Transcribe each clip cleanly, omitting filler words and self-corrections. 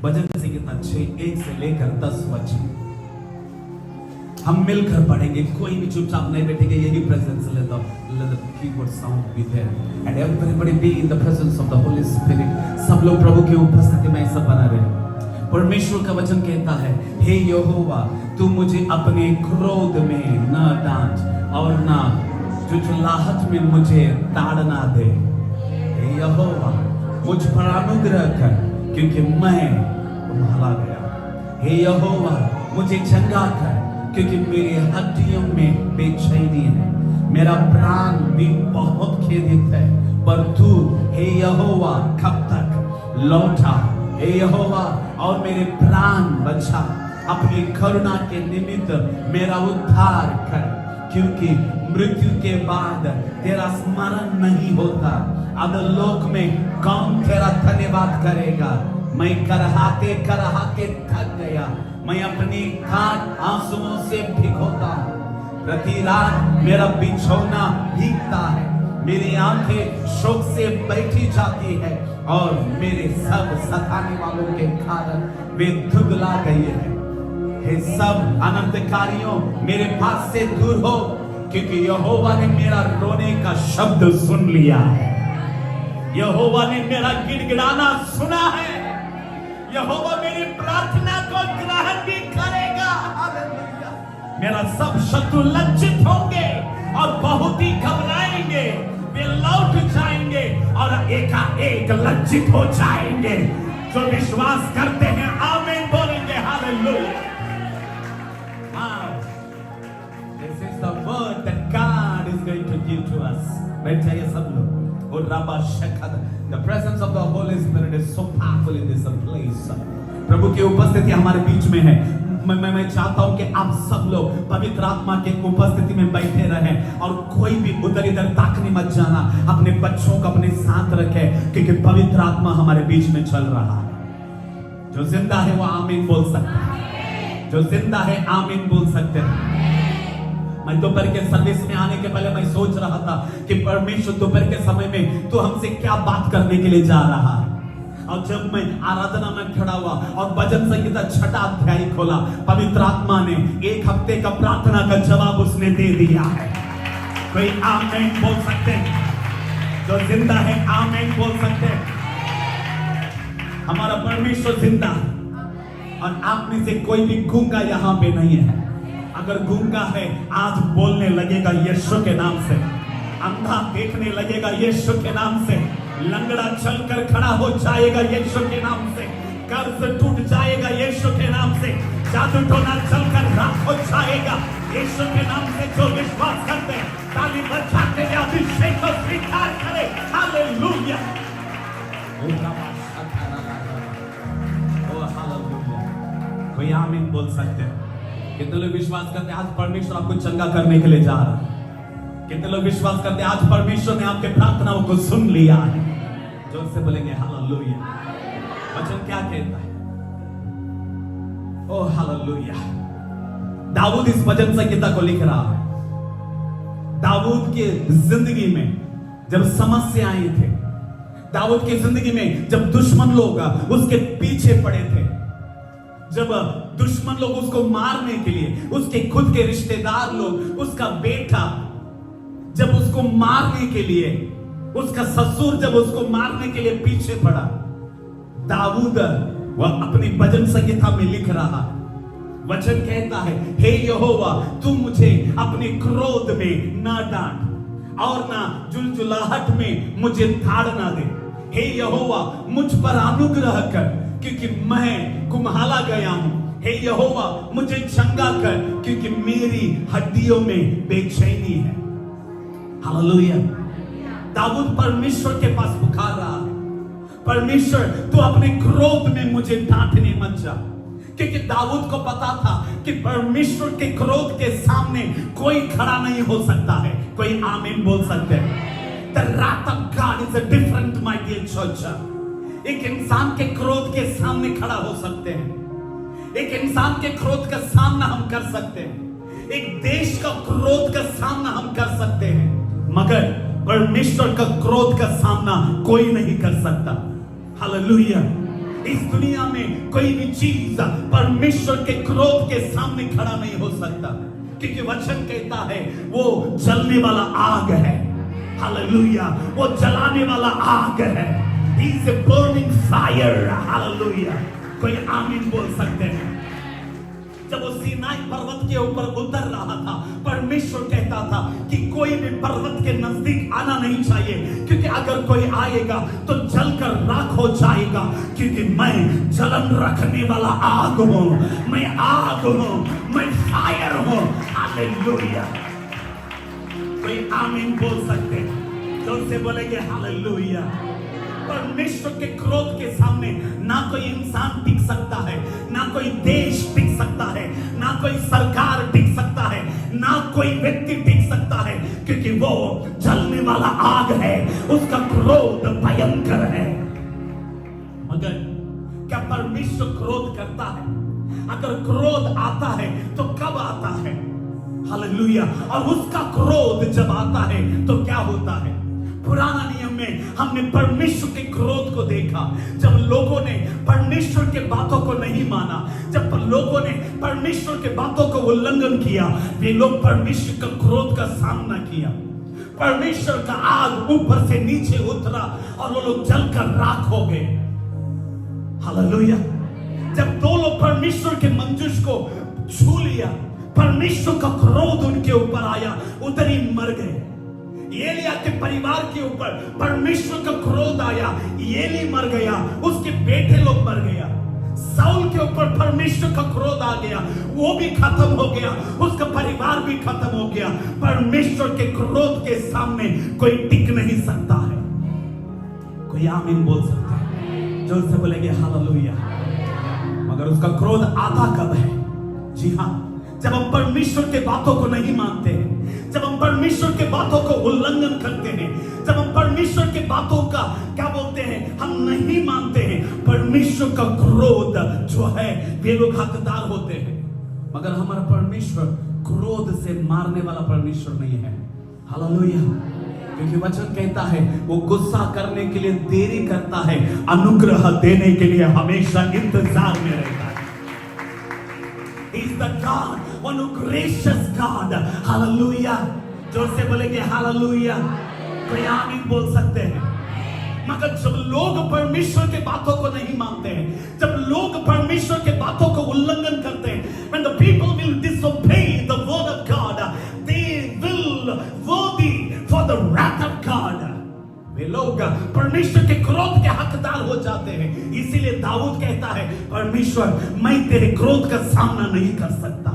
भजन संहिता 6:1 से लेकर 10 वचन हम मिलकर पढ़ेंगे। कोई भी चुपचाप नहीं बैठेंगे, यही presence let the keyboard sound be there and everybody be in the presence of the Holy Spirit। सब लोग प्रभु की उपस्थिति में सब बना रहे। परमेश्वर का वचन कहता है, हे यहोवा तू मुझे अपने क्रोध में न डांट और न जुझलाहट में मुझे ताड़ना दे। हे यहोवा मुझ पर अनुग्रह कर, क्योंकि मैं तुम्हारा गया। हे यहोवा मुझे चंगा कर, क्योंकि मेरी हड्डियों में बेचैनी है। मेरा प्राण भी बहुत खेदित है, पर तू हे यहोवा कब तक लौटा। हे यहोवा और मेरे प्राण बचा, अपनी करुणा के निमित्त मेरा उद्धार कर, क्योंकि मृत्यु के बाद तेरा स्मरण नहीं होता। अधोलोक में कौन तेरा धन्यवाद करेगा। मैं करहाते करहाते थक गया, मैं अपनी खाट आंसुओं से भिगोता हूँ। प्रति रात मेरा बिछौना भीगता है, मेरी आंखें शोक से बैठी जाती है और मेरे सब सताने वालों के कारण वे दुबला गए हैं। हे सब अनर्थकारियों मेरे पास से दूर हो, क्योंकि यहोवा ने मेरा रोने का शब्द सुन लिया है। यहोवा ने मेरा गिड़गिड़ाना सुना है। यहोवा मेरी प्रार्थना को ग्रहण भी करेगा। हालेलुया। मेरा सब शत्रु लज्जित होंगे और बहुत ही घबराएंगे। वे लौट जाएंगे और एकाएक लज्जित हो जाएंगे। जो विश्वास करते हैं आमीन बोलेंगे। Hallelujah. This is the word that God is going to give to us। बैठिए सब लोग। The presence of the Holy Spirit is so powerful in this place। प्रभु की उपस्थिति हमारे बीच में है। मैं चाहता हूं कि आप सब लोग पवित्र आत्मा के उपस्थिति में बैठे रहें और कोई भी उधर इधर ताकने मत जाना। अपने बच्चों को अपने साथ रखें, क्योंकि पवित्र आत्मा हमारे बीच में चल रहा है। जो जिंदा है वो आमीन बोल सकता है। जो जिंदा है आमीन बोल सकते हैं। मैं दोपहर के सर्विस में आने के पहले मैं सोच रहा था कि परमेश्वर दोपहर के समय में तो हमसे क्या बात करने के लिए जा रहा है। और जब मैं आराधना में खड़ा हुआ और भजन संहिता 6 अध्याय खोला, पवित्र आत्मा ने 1 हफ्ते का प्रार्थना का जवाब उसने दे दिया है। कोई आमीन बोल सकते हैं? जो जिंदा है आमीन बोल सकते हैं। हमारा परमेश्वर जिंदा है और आप में से कोई भी गूंगा यहाँ पे नहीं है। अगर गूंगा है आज बोलने लगेगा यीशु के नाम से। अंधा देखने लगेगा यीशु के नाम से। लंगड़ा चलकर खड़ा हो जाएगा यीशु के नाम से। कर्ज टूट जाएगा यीशु के नाम से। जादू टोना चलकर राख हो जाएगा यीशु के नाम से। जो विश्वास करते हैं ताली बजाते हैं, अभिषेक को स्वीकार करें। हालेलुया। ओ हालेलुया। कोई आमीन बोल सकते हैं? कितने लोग विश्वास करते हैं आज परमेश्वर आपको चंगा करने के लिए जा रहा है? कितने लोग विश्वास करते हैं आज परमेश्वर ने आपके प्रार्थनाओं को सुन लिया है? जोर से बोलेंगे हालेलुया। वचन क्या कहता है? ओ हालेलुया। दाऊद इस भजन संहिता को लिख रहा है। दाऊद की जिंदगी में जब समस्याएं थे, दाऊद की जिंदगी में जब दुश्मन लोग उसके पीछे पड़े थे, जब दुश्मन लोग उसको मारने के लिए, उसके खुद के रिश्तेदार लोग, उसका बेटा जब उसको मारने के लिए, उसका ससुर जब उसको मारने के लिए पीछे पड़ा, दाऊद वह अपनी भजन संहिता में लिख रहा है। वचन कहता है, हे यहोवा तू मुझे अपने क्रोध में ना डांट और ना जुलजुलाहट में मुझे ताड़ना दे। हे यहोवा मुझ पर अनुग्रह कर, क्योंकि मैं कुम्हाला गया हूं। हे यहोवा मुझे चंगा कर, क्योंकि मेरी हड्डियों में बेचैनी है। हालेलुया। दाऊद परमेश्वर के पास पुकार रहा है, परमेश्वर तू अपने क्रोध में मुझे डांटने मत जा। क्योंकि दाऊद को पता था कि परमेश्वर के क्रोध के सामने कोई खड़ा नहीं हो सकता है। कोई आमीन बोल सकते हैं? The wrath of God is a different, my dear church। एक इंसान के क्रोध के सामने खड़ा हो सकते हैं। एक इंसान के क्रोध का सामना हम कर सकते हैं। एक देश का क्रोध का सामना हम कर सकते हैं। मगर परमेश्वर का क्रोध का सामना कोई नहीं कर सकता। हालेलुया। इस दुनिया में कोई भी चीज परमेश्वर के क्रोध के सामने खड़ा नहीं हो सकता, क्योंकि वचन कहता है वो जलने वाला आग है। हालेलुया। वो जलाने वाला आग है। He is a burning fire। Hallelujah. कोई आमीन बोल सकते हैं? जब वो सीनाई पर्वत के ऊपर उतर रहा था, परमेश्वर कहता था कि कोई भी पर्वत के नजदीक आना नहीं चाहिए, क्योंकि अगर कोई आएगा तो जलकर राख हो जाएगा, क्योंकि मैं जलन रखने वाला आग हूं, मैं आग हूं, मैं फायर हूं। हालेलुया। कोई आमीन बोल सकते हैं? जोर से बोलेंगे हालेलुया। परमेश्वर के क्रोध के सामने ना कोई इंसान टिक सकता है, ना कोई देश टिक सकता है, ना कोई सरकार टिक सकता है, ना कोई व्यक्ति टिक सकता है, क्योंकि वो जलने वाला आग है, उसका क्रोध भयंकर है। मगर क्या परमेश्वर क्रोध करता है? अगर क्रोध आता है तो कब आता है? हालेलुया। और उसका क्रोध जब आता है तो क्या होता है? पुराना नियम में हमने परमेश्वर के क्रोध को देखा, जब लोगों ने परमेश्वर के बातों को नहीं माना, जब लोगों ने परमेश्वर के बातों को उल्लंघन किया, वे लोग परमेश्वर का क्रोध का सामना किया। परमेश्वर का आग ऊपर से नीचे उतरा और वो लोग जलकर राख हो गए। हालेलुया। जब दो लोग परमेश्वर के मंजूष को छू लिया, परमेश्वर का क्रोध उनके ऊपर आया, उधर ही मर गए। एलिया के परिवार के ऊपर परमेश्वर का क्रोध आया, एली मर गया, उसके बेटे लोग मर गया। साउल के ऊपर परमेश्वर का क्रोध आ गया, वो भी खत्म हो गया, उसका परिवार भी खत्म हो गया। परमेश्वर के क्रोध के सामने कोई टिक नहीं सकता है। कोई आमीन बोल सकता है? जोर से बोलेंगे हालेलुया। मगर उसका क्रोध आता कब है? जी हाँ, जब हम परमेश्वर के बातों को नहीं मानते हैं, जब हम परमेश्वर के बातों को उल्लंघन करते हैं, जब हम परमेश्वर के बातों का क्या बोलते हैं, हम नहीं मानते हैं, परमेश्वर का क्रोध जो है वे लोग हकदार होते हैं। मगर हमारा परमेश्वर क्रोध से मारने वाला परमेश्वर नहीं है। हालेलुया। क्योंकि वचन कहता है वो गुस्सा करने के लिए देरी करता है, अनुग्रह देने के लिए हमेशा इंतजार में रहता है। He is the God, one who gracious God। Hallelujah. जोर से बोलेंगे हालेलुया। कोई आमीन बोल सकते हैं? मगर जब लोग परमेश्वर के बातों को नहीं मानते हैं, जब लोग परमेश्वर के बातों को उल्लंघन करते हैं, when the people will disobey the word of God, they will worthy for the wrath of God। वे लोग परमेश्वर के क्रोध के हकदार हो जाते हैं। इसीलिए दाऊद कहता है, परमेश्वर मैं तेरे क्रोध का सामना नहीं कर सकता।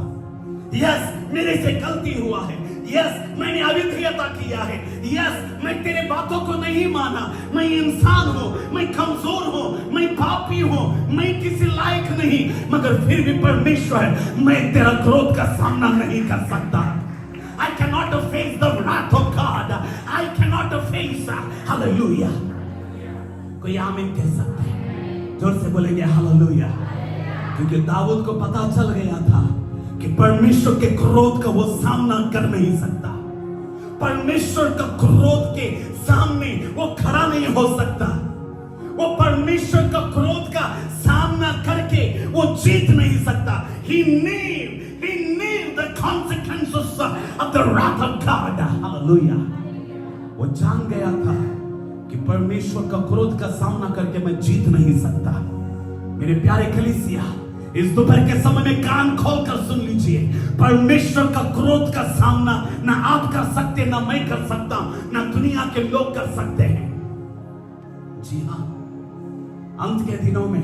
यस, मेरे से गलती हुआ है। यस, मैंने अविधेयता किया है। यस, मैं तेरे बातों को नहीं माना। मैं इंसान हूं, मैं कमजोर हूं, मैं पापी हूं, मैं किसी लायक नहीं, मगर फिर भी परमेश्वर मैं तेरा क्रोध का सामना नहीं कर सकता। I cannot face the wrath of God। I cannot face। Hallelujah। कोई आमीन कह सकते हैं? जोर से बोलेंगे हालेलुया। क्योंकि दाऊद को पता चल गया था कि परमेश्वर के क्रोध का वो सामना कर नहीं सकता। परमेश्वर का क्रोध के सामने वो खड़ा नहीं हो सकता। वो परमेश्वर का क्रोध का सामना करके वो जीत नहीं सकता। He knew the consequences of the wrath of God। Hallelujah। वो जान गया था कि परमेश्वर का क्रोध का सामना करके मैं जीत नहीं सकता। मेरे प्यारे कलीसिया, इस दोपहर के समय में कान खोलकर सुन लीजिए, परमेश्वर का क्रोध का सामना ना आप कर सकते, ना मैं कर सकता, ना दुनिया के लोग कर सकते हैं। जी हाँ, अंत के दिनों में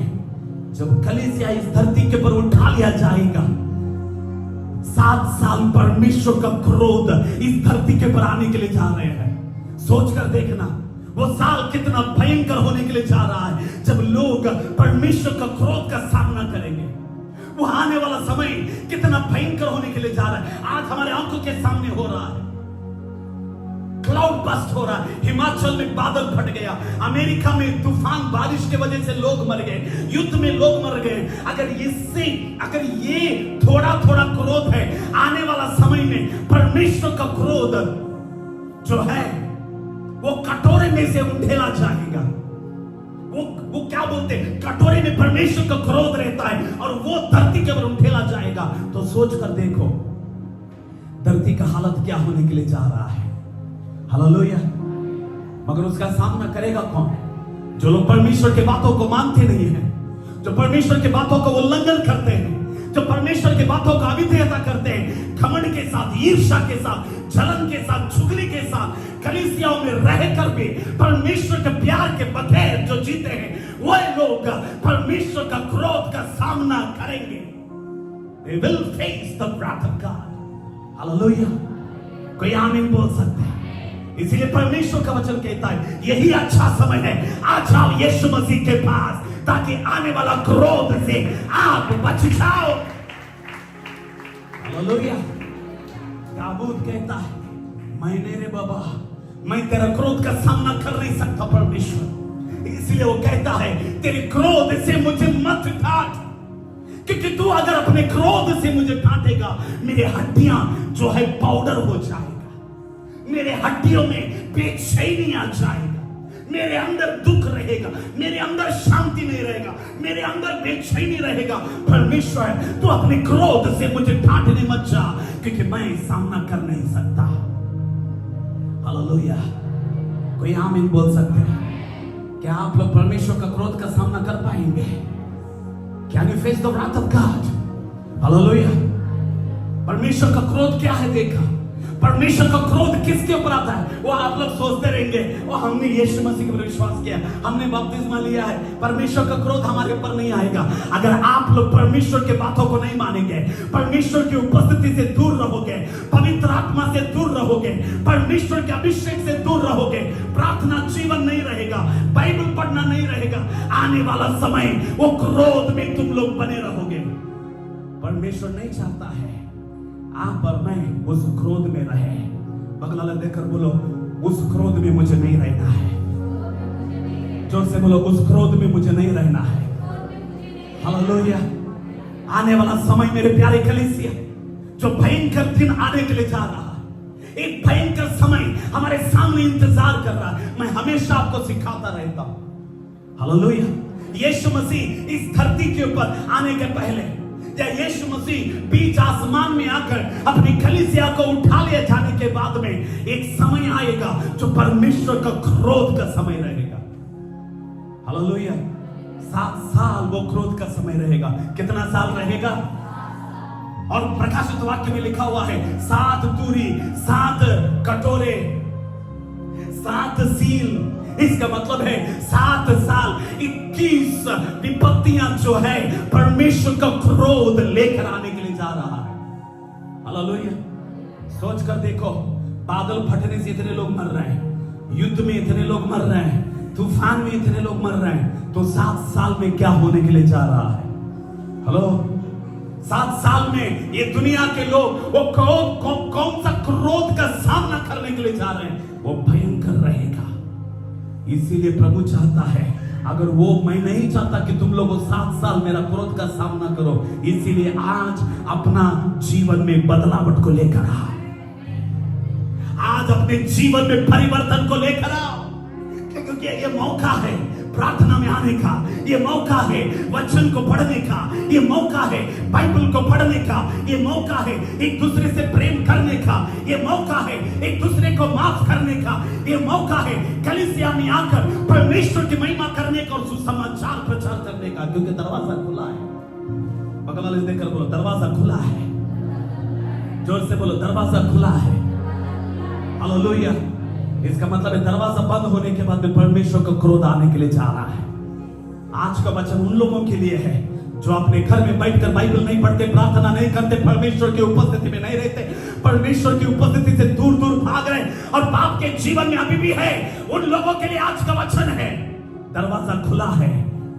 जब कलीसिया इस धरती के ऊपर उठा लिया जाएगा, 7 साल परमेश्वर का क्रोध इस धरती के ऊपर आने के लिए जा रहे हैं। सोचकर देखना, वो साल कितना भयंकर होने के लिए जा रहा है, जब लोग परमेश्वर का क्रोध का सामना करेंगे। वो आने वाला समय कितना भयंकर होने के लिए जा रहा है। आज हमारे आंखों के सामने हो रहा है, क्लाउड बस्ट हो रहा है। हिमाचल में बादल फट गया, अमेरिका में तूफान बारिश के वजह से लोग मर गए, युद्ध में लोग मर गए। अगर ये थोड़ा थोड़ा क्रोध है, आने वाला समय में परमेश्वर का क्रोध जो है वो कटोरे में से उंडेला जाएगा। वो क्या बोलते हैं, कटोरे में परमेश्वर का क्रोध रहता है और वो धरती के ऊपर उंडेला जाएगा। तो सोच कर देखो धरती का हालत क्या होने के लिए जा रहा है। हालेलुया। मगर उसका सामना करेगा कौन? जो लोग परमेश्वर के बातों को मानते नहीं है, जो परमेश्वर के बातों का उल्लंघन करते हैं, जो परमेश्वर के बातों का अविधेयता करते हैं, घमंड के साथ, ईर्ष्या के साथ, जलन के साथ, चुगली के साथ, कलीसियाओं में रहकर भी परमेश्वर के प्यार के बगैर जो जीते हैं, वो लोग परमेश्वर का क्रोध का सामना करेंगे। They will face the wrath of God. Hallelujah. कोई आमीन बोल सकते हैं? इसीलिए परमेश्वर का वचन कहता है यही अच्छा समय है, आ जाओ यीशु मसीह के पास, ताकि आने वाला क्रोध से आप बच जाओ। हालेलुया। दाऊद कहता है मैंने रे बाबा, मैं तेरा क्रोध का सामना कर नहीं सकता परमेश्वर, इसलिए वो कहता है तेरे क्रोध से मुझे मत डांट, क्योंकि तू अगर अपने क्रोध से मुझे डांटेगा, मेरी हड्डियां जो है पाउडर हो जाएगा, मेरे हड्डियों में बेचैनी आ जाएगा, मेरे अंदर दुख रहेगा, मेरे अंदर शांति नहीं रहेगा, मेरे अंदर बेचैनी रहेगा। परमेश्वर तू अपने क्रोध से मुझे डांटने मत जा, क्योंकि मैं सामना कर नहीं सकता। हालेलुया। कोई आमीन बोल सकते हैं? क्या आप लोग परमेश्वर का क्रोध का सामना कर पाएंगे? Can you face the wrath of God? Hallelujah. परमेश्वर का क्रोध क्या है देखा? परमेश्वर का क्रोध किसके ऊपर आता है? वो आप लोग सोचते रहेंगे वो हमने यीशु मसीह पर विश्वास किया, हमने बपतिस्मा लिया है, परमेश्वर का क्रोध हमारे ऊपर नहीं आएगा। अगर आप लोग परमेश्वर के बातों को नहीं मानेंगे, परमेश्वर की उपस्थिति से दूर रहोगे, पवित्र आत्मा से दूर रहोगे, परमेश्वर के अभिषेक से दूर रहोगे, प्रार्थना जीवन नहीं रहेगा, बाइबल पढ़ना नहीं रहेगा, आने वाला समय वो क्रोध में तुम लोग बने रहोगे। परमेश्वर नहीं चाहता है आप और मैं उस क्रोध में रहे। बगल वाला देखकर बोलो उस क्रोध में मुझे नहीं रहना है। जोर से बोलो उस क्रोध में मुझे नहीं रहना है। हालेलुया। आने वाला समय मेरे प्यारे कलीसिया, जो भयंकर दिन आने के लिए जा रहा है, एक भयंकर समय हमारे सामने इंतजार कर रहा है। मैं हमेशा आपको सिखाता रहता हूं। हालेलुया। यीशु मसीह इस धरती के ऊपर आने के पहले, या यीशु मसीह बीच आसमान में आकर अपनी कलीसिया को उठा ले जाने के बाद में एक समय आएगा जो परमेश्वर का क्रोध का समय रहेगा। हालेलुया। 7 साल वो क्रोध का समय रहेगा। कितना साल रहेगा? और प्रकाशित वाक्य में लिखा हुआ है 7 तुरी, 7 कटोरे, 7 सील। इसका मतलब है 7 साल 21 विपत्तियां जो है परमेश्वर का क्रोध लेकर आने के लिए जा रहा है। हालेलुया। सोच कर देखो, बादल फटने से इतने लोग मर रहे हैं, युद्ध में इतने लोग मर रहे हैं, तूफान में इतने लोग मर रहे हैं, तो 7 साल में क्या होने के लिए जा रहा है? हेलो। 7 साल में ये दुनिया के लोग वो कौन सा क्रोध का सामना करने के लिए जा रहे हैं? वो भयंकर रहेगा। इसीलिए प्रभु चाहता है, अगर वो मैं नहीं चाहता कि तुम लोग 7 साल मेरा क्रोध का सामना करो, इसीलिए आज अपना जीवन में बदलावट को लेकर आओ, आज अपने जीवन में परिवर्तन को लेकर आओ, क्योंकि ये मौका है प्रार्थना में आने का, ये मौका है वचन को पढ़ने का, ये मौका है बाइबल को पढ़ने का, ये मौका है एक दूसरे से प्रेम करने का, ये मौका है एक दूसरे को माफ करने का, ये मौका है कलीसिया में आकर परमेश्वर की महिमा करने का और सुसमाचार प्रचार करने का, क्योंकि दरवाजा खुला है। बगल वाले से देखकर बोलो दरवाजा खुला है। जोर से बोलो दरवाजा खुला है। हालेलुया। इसका मतलब है दरवाजा बंद होने के बाद में परमेश्वर का क्रोध आने के लिए जा रहा है। आज का वचन उन लोगों के लिए है जो अपने घर में बैठकर बाइबल नहीं पढ़ते, प्रार्थना नहीं करते, परमेश्वर की उपस्थिति में नहीं रहते, परमेश्वर की उपस्थिति से दूर दूर भाग रहे और पाप के जीवन में अभी भी है। उन लोगों के लिए आज का वचन है दरवाजा खुला है,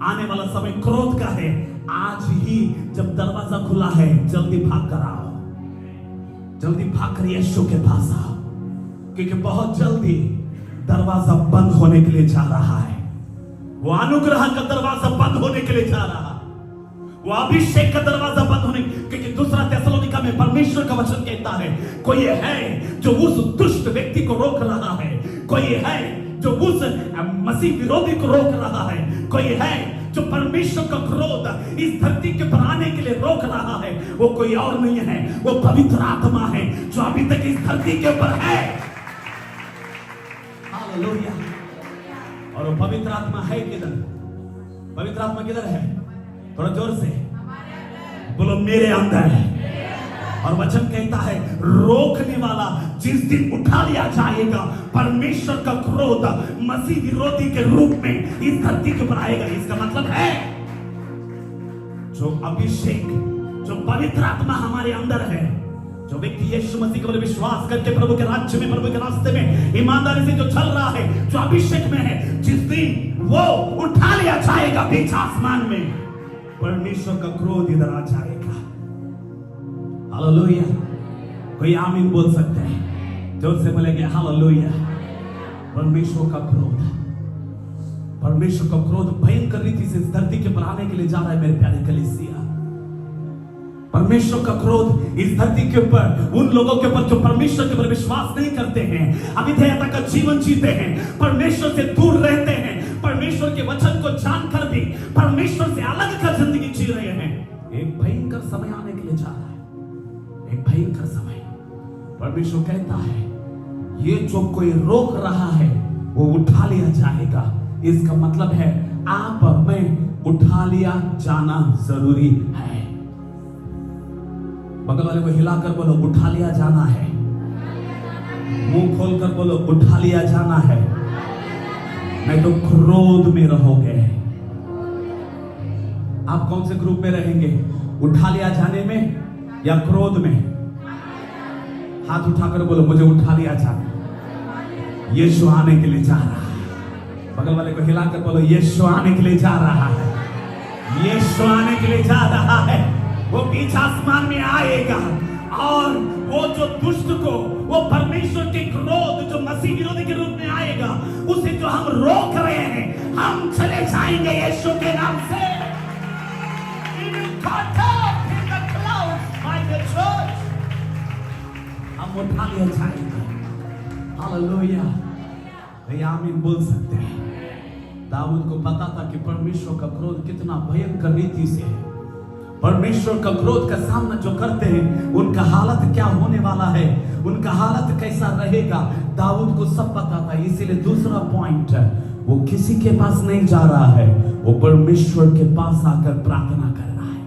आने वाला समय क्रोध का है। आज ही जब दरवाजा खुला है, जल्दी भाग कर आओ, जल्दी भाग कर यीशु के पास आओ, क्योंकि बहुत जल्दी दरवाजा बंद होने के लिए जा रहा है। वो अनुग्रह का दरवाजा बंद होने के लिए जा रहा है, वो अभिषेक का दरवाजा बंद होने, क्योंकि दूसरा थिस्सलुनीका में परमेश्वर का वचन कहता है कोई है जो उस दुष्ट व्यक्ति को रोक रहा है, कोई है जो उस मसीह विरोधी को रोक रहा है, कोई है जो परमेश्वर का क्रोध इस धरती के पर आने के लिए रोक रहा है। वो कोई और नहीं है, वो पवित्र आत्मा है जो अभी तक इस धरती के ऊपर है। हालेलुया। और वो पवित्र आत्मा है किधर? पवित्र आत्मा किधर है? थोड़ा जोर से बोलो, मेरे अंदर है। और वचन कहता है रोकने वाला जिस दिन उठा लिया जाएगा, परमेश्वर का क्रोध मसीह विरोधी के रूप में इस धरती के ऊपर आएगा। इसका मतलब है जो अभिषेक, जो पवित्र आत्मा हमारे अंदर है, जो व्यक्ति यीशु मसीह के ऊपर विश्वास करके प्रभु के राज्य में, प्रभु के रास्ते में ईमानदारी से जो चल रहा है, जो अभिषेक में है, जिस दिन वो उठा लिया जाएगा बीच आसमान में, परमेश्वर का क्रोध इधर आ जाएगा। हालेलुया। कोई आमीन बोल सकते हैं? जोर से बोलेंगे हालेलुया। परमेश्वर का क्रोध, परमेश्वर का क्रोध भयंकर रीति से इस धरती के पर आने के लिए जा रहा है मेरे प्यारे कलीसिया। परमेश्वर का क्रोध इस धरती के ऊपर उन लोगों के ऊपर जो परमेश्वर के ऊपर विश्वास नहीं करते हैं, अविधेयता का जीवन जीते हैं, परमेश्वर से दूर रहते हैं, परमेश्वर के वचन को जानकर भी परमेश्वर से अलग कर जिंदगी जी रहे हैं। एक भयंकर समय आने के लिए जा रहा है, एक भयंकर समय। परमेश्वर कहता है ये जो कोई रोक रहा है वो उठा लिया जाएगा। इसका मतलब है आप और मैं उठा लिया जाना जरूरी है। बगल वाले को हिलाकर बोलो उठा लिया जाना है। मुंह खोलकर बोलो उठा लिया जाना है, नहीं तो क्रोध में रहोगे। आप कौन से ग्रुप में रहेंगे? उठा लिया जाने में या क्रोध में? हाथ उठाकर बोलो मुझे उठा लिया जाना। यीशु आने के लिए जा रहा है। बगल वाले को हिलाकर बोलो यीशु आने के लिए जा रहा है, यीशु आने के लिए जा रहा है। वो बीच आसमान में आएगा और वो जो दुष्ट को, वो परमेश्वर के क्रोध जो मसीह विरोधी के रूप में आएगा, उसे जो हम रोक रहे हैं, हम चले जाएंगे यीशु के नाम से। हम उठा लिया जाएगा। हालेलुया। भैया आमीन बोल सकते हैं। दाऊद को पता था कि परमेश्वर का क्रोध कितना भयंकर रीति से है। परमेश्वर का क्रोध का सामना जो करते हैं उनका हालत क्या होने वाला है, उनका हालत कैसा रहेगा, दाऊद को सब पता था। इसीलिए दूसरा पॉइंट है, वो किसी के पास नहीं जा रहा है, वो परमेश्वर के पास आकर प्रार्थना कर रहा है।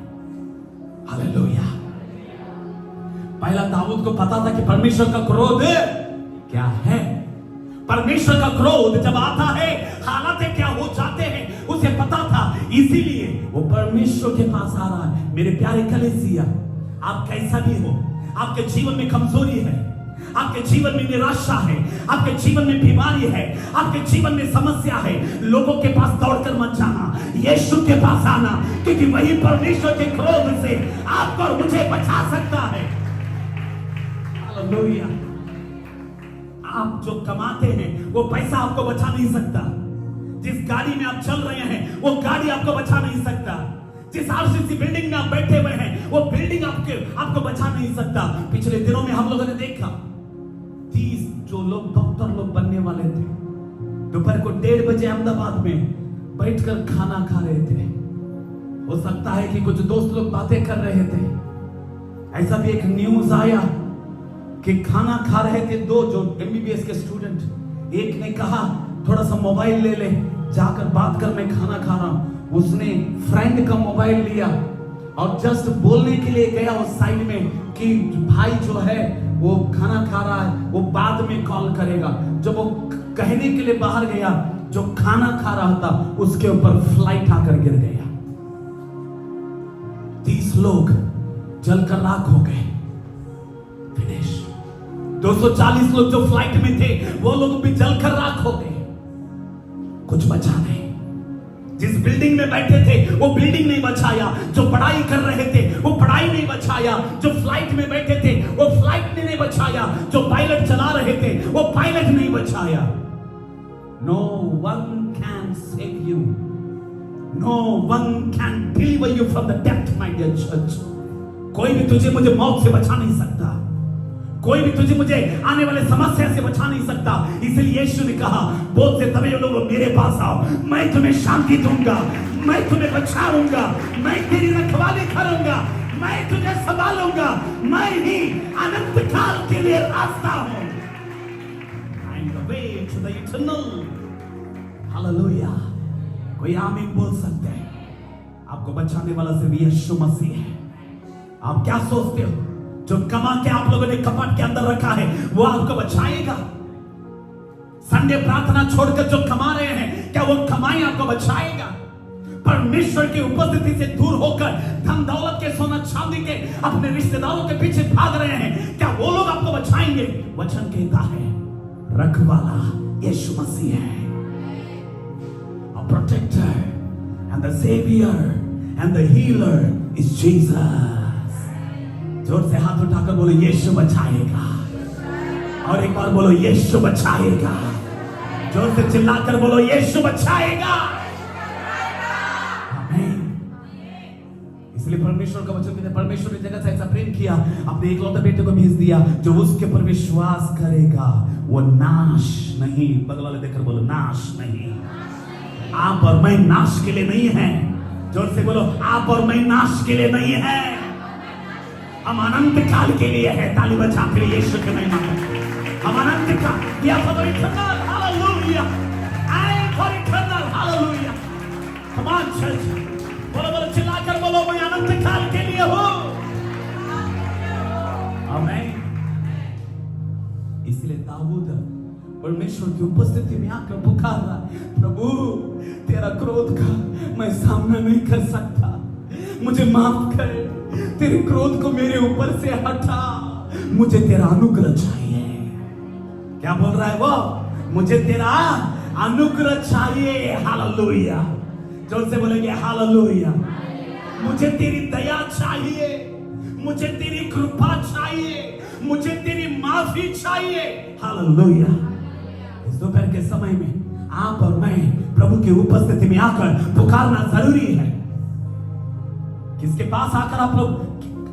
हालेलुया। पहला दाऊद को पता था कि परमेश्वर का क्रोध क्या है। परमेश्वर का क्रोध जब आता है हालातें क्या हो जाते हैं उसे पता था, इसीलिए वो परमेश्वर के पास आ रहा है। मेरे प्यारे कलीसिया, आप कैसा भी हो, आपके जीवन में कमजोरी है, आपके जीवन में निराशा है, आपके जीवन में बीमारी है, आपके जीवन में समस्या है, लोगों के पास दौड़कर मत जाना, यीशु के पास आना, क्योंकि वही परमेश्वर के क्रोध से आपको और मुझे बचा सकता है। हालेलुया। आप जो कमाते हैं वो पैसा आपको बचा नहीं सकता। जिस गाड़ी में आप चल रहे हैं वो गाड़ी आपको बचा नहीं सकता। जिस आरसीसी बिल्डिंग में आप बैठे हुए हैं वो बिल्डिंग आपको बचा नहीं सकता। पिछले दिनों में हम लोगों ने देखा 30 जो लोग डॉक्टर लोग बनने वाले थे, दोपहर को 1:30 बजे अहमदाबाद में बैठकर खाना खा रहे थे। हो सकता है कि कुछ दोस्त लोग बातें कर रहे थे। ऐसा भी एक न्यूज आया कि खाना खा रहे थे दो जो एमबीबीएस के स्टूडेंट, एक ने कहा थोड़ा सा मोबाइल ले ले, जाकर बात कर, मैं खाना खा रहा हूं। उसने फ्रेंड का मोबाइल लिया और जस्ट बोलने के लिए गया उस साइड में कि भाई जो है वो खाना खा रहा है, वो बाद में कॉल करेगा। जब वो कहने के लिए बाहर गया, जो खाना खा रहा था उसके ऊपर फ्लाइट आकर गिर गया। 30 लोग जलकर राख हो गए। 240 लोग जो फ्लाइट में थे वो लोग भी जलकर राख हो गए। कुछ बचा नहीं। जिस बिल्डिंग में बैठे थे वो बिल्डिंग नहीं बचाया, जो पढ़ाई कर रहे थे वो पढ़ाई नहीं बचाया, जो फ्लाइट में बैठे थे वो फ्लाइट ने नहीं बचाया, जो पायलट चला रहे थे वो पायलट नहीं बचाया। No one can save you. No one can deliver you from the death, my dear church. कोई भी तुझे मुझे मौत से बचा नहीं सकता, कोई भी तुझे मुझे आने वाले समस्या से बचा नहीं सकता। इसलिए यीशु ने कहा, बोझ से दबे हुए लोगों मेरे पास आओ, मैं तुम्हें शांति दूंगा, मैं तुम्हें बचाऊंगा, मैं तेरी रखवाली करूंगा, मैं तुझे संभालूंगा, मैं ही अनंत काल के लिए रास्ता हूं। I am the way to the eternal. Hallelujah. कोई आमीन बोल सकते हैं? आपको बचाने वाला सिर्फ यीशु मसीह है। आप क्या सोचते हो? जो कमा के आप लोगों ने कपट के अंदर रखा है वो आपको बचाएगा? संडे प्रार्थना छोड़कर जो कमा रहे हैं, क्या वो कमाई आपको बचाएगा? परमेश्वर की उपस्थिति से दूर होकर धन दौलत के सोना चांदी के अपने रिश्तेदारों के पीछे भाग रहे हैं, क्या वो लोग आपको बचाएंगे? वचन कहता है रखवाला यीशु मसीह है। A protector and the savior and the healer is Jesus. जोर से हाथ उठाकर बोलो यीशु बचाएगा, और एक बार बोलो यीशु बचाएगा, जोर से चिल्लाकर बोलो यीशु बचाएगा। इसलिए परमेश्वर का वचन कहता है, परमेश्वर ने जगत से ऐसा प्रेम किया, अपने एकलौते बेटे को भेज दिया, जो उसके पर विश्वास करेगा वो नाश नहीं। बगल वाले देखकर बोलो नाश नहीं। आप और मैं नाश के लिए नहीं है। जोर से बोलो आप और मैं नाश के लिए नहीं है, हम अनंत काल के लिए है। ताली बजा के यीशु के महिमा करें। हम अनंत काल या for eternal hallelujah, I for eternal hallelujah. Come on church, बोलो बोलो चिल्लाकर बोलो मैं अनंत काल के लिए हूं। आमीन। इसलिए दाऊद परमेश्वर की उपस्थिति में आकर पुकारा, प्रभु तेरा क्रोध का मैं सामना नहीं कर सकता, मुझे माफ कर, तेरे क्रोध को मेरे ऊपर से हटा, मुझे तेरा अनुग्रह चाहिए। क्या बोल रहा है वो? मुझे तेरा अनुग्रह चाहिए। हालेलुया। जोर से बोलेंगे हालेलुया। मुझे तेरी दया चाहिए, मुझे तेरी कृपा चाहिए, मुझे तेरी माफी चाहिए। हालेलुया। इस दोपहर के समय में आप और मैं प्रभु की उपस्थिति में आकर पुकारना जरूरी है। किसके पास आकर आप लोग